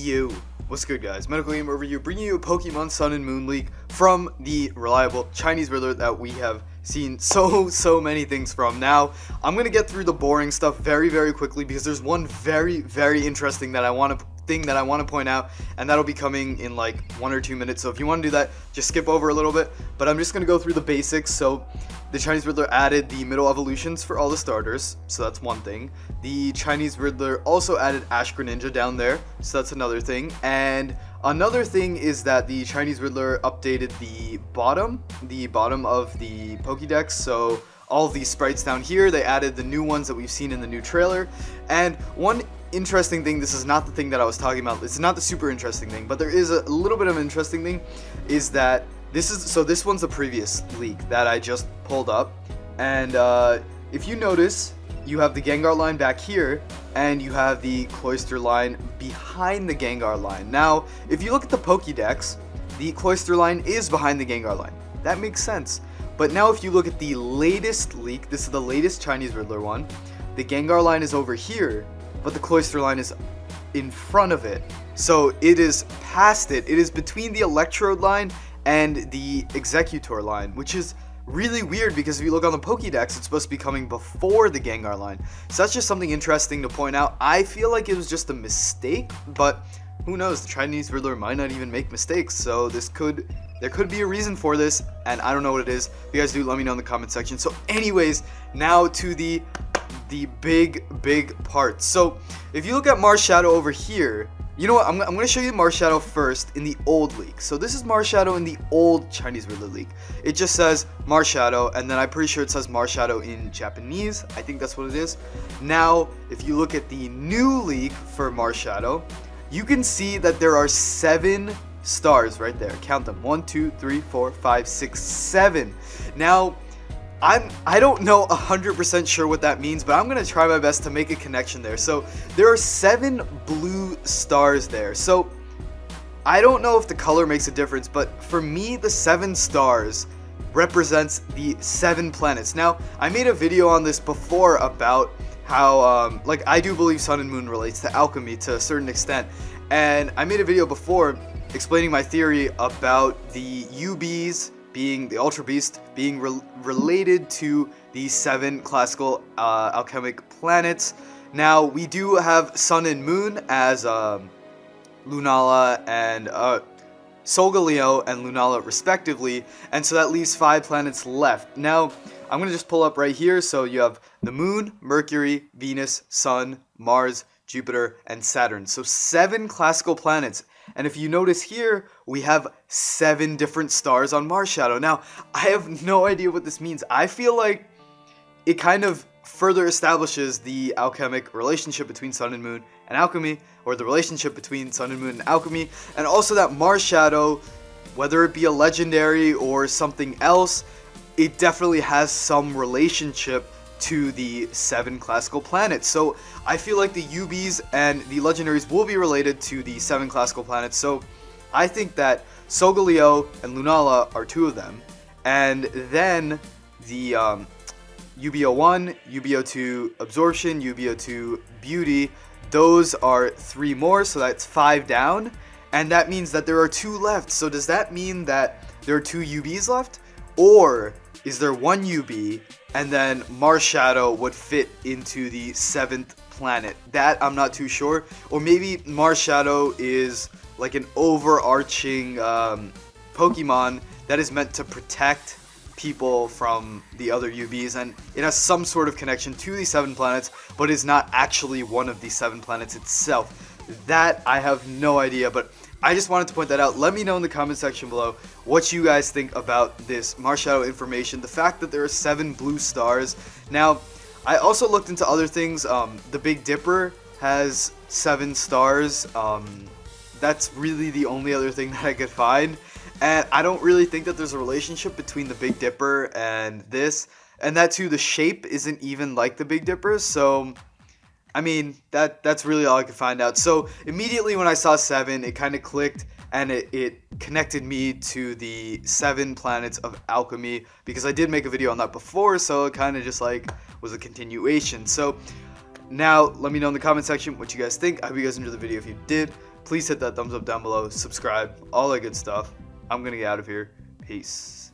Yo, what's good guys? Medical Gamer Overview bringing you a Pokemon Sun and Moon leak from the reliable Chinese Riddler that we have seen so many things from. Now, I'm going to get through the boring stuff very quickly because there's one very interesting that I want to point out, and that'll be coming in like 1 or 2 minutes. So if you want to do that, just skip over a little bit, but I'm just going to go through the basics. So the Chinese Riddler added the middle evolutions for all the starters, so that's one thing. The Chinese Riddler also added Ash Greninja down there, so that's another thing. And another thing is that the Chinese Riddler updated the bottom of the Pokedex. So all of these sprites down here, they added the new ones that we've seen in the new trailer. And one interesting thing, this is not the thing that I was talking about, it's not the super interesting thing, but there is a little bit of an interesting thing, is that this one's the previous leak that I just pulled up, and if you notice, you have the Gengar line back here, and you have the Cloyster line behind the Gengar line. Now, if you look at the Pokédex, the Cloyster line is behind the Gengar line. That makes sense. But now if you look at the latest leak, this is the latest Chinese Riddler one, the Gengar line is over here, but the Cloyster line is in front of it. So it is past it. It is between the Electrode line and the Executor line, which is really weird because if you look on the Pokédex, it's supposed to be coming before the Gengar line. So that's just something interesting to point out. I feel like it was just a mistake, but who knows? The Chinese Riddler might not even make mistakes, so there could be a reason for this, and I don't know what it is. If you guys do, let me know in the comment section. So anyways, now to the big part. So if you look at Marshadow over here, you know what, I'm going to show you Marshadow first in the old leak. So this is Marshadow in the old Chinese Riddler leak. It just says Marshadow, and then I'm pretty sure it says Marshadow in Japanese. I think that's what it is. Now, if you look at the new leak for Marshadow, you can see that there are 7 stars right there. Count them. 1, 2, 3, 4, 5, 6, 7. Now, I don't know 100% sure what that means, but I'm going to try my best to make a connection there. So there are 7 blue stars there. So I don't know if the color makes a difference, but for me, the 7 stars represents the 7 planets. Now, I made a video on this before about how, like, I do believe Sun and Moon relates to alchemy to a certain extent. And I made a video before explaining my theory about the UBs being the Ultra Beast being related to the 7 classical alchemic planets. Now, we do have Sun and Moon as Lunala and Solgaleo and Lunala respectively, and so that leaves 5 planets left. Now, I'm going to just pull up right here. So you have the Moon, Mercury, Venus, Sun, Mars, Jupiter, and Saturn. So 7 classical planets. And if you notice here, we have 7 different stars on Marshadow. Now, I have no idea what this means. I feel like it kind of further establishes the alchemic relationship between Sun and Moon and alchemy, or the relationship between Sun and Moon and alchemy, and also that Marshadow, whether it be a legendary or something else, it definitely has some relationship to the 7 classical planets. So I feel like the UBs and the legendaries will be related to the 7 classical planets. So I think that Solgaleo and Lunala are 2 of them, and then the UBO1, UBO2 Absorption, UBO2 Beauty, those are 3 more, so that's 5 down, and that means that there are 2 left. So does that mean that there are 2 UBs left, or is there 1 UB and then Marshadow would fit into the 7th planet? That I'm not too sure. Or maybe Marshadow is like an overarching Pokemon that is meant to protect people from the other UBs, and it has some sort of connection to the 7 planets, but is not actually one of the 7 planets itself. That I have no idea, but I just wanted to point that out. Let me know in the comment section below what you guys think about this Marshadow information. The fact that there are 7 blue stars. Now, I also looked into other things. The Big Dipper has 7 stars. That's really the only other thing that I could find. And I don't really think that there's a relationship between the Big Dipper and this. And that too, the shape isn't even like the Big Dipper. So I mean, that's really all I could find out. So immediately when I saw 7, it kind of clicked, and it connected me to the 7 planets of alchemy, because I did make a video on that before, so it kind of just like was a continuation. So now let me know in the comment section what you guys think. I hope you guys enjoyed the video. If you did, please hit that thumbs up down below, subscribe, all that good stuff. I'm gonna get out of here. Peace.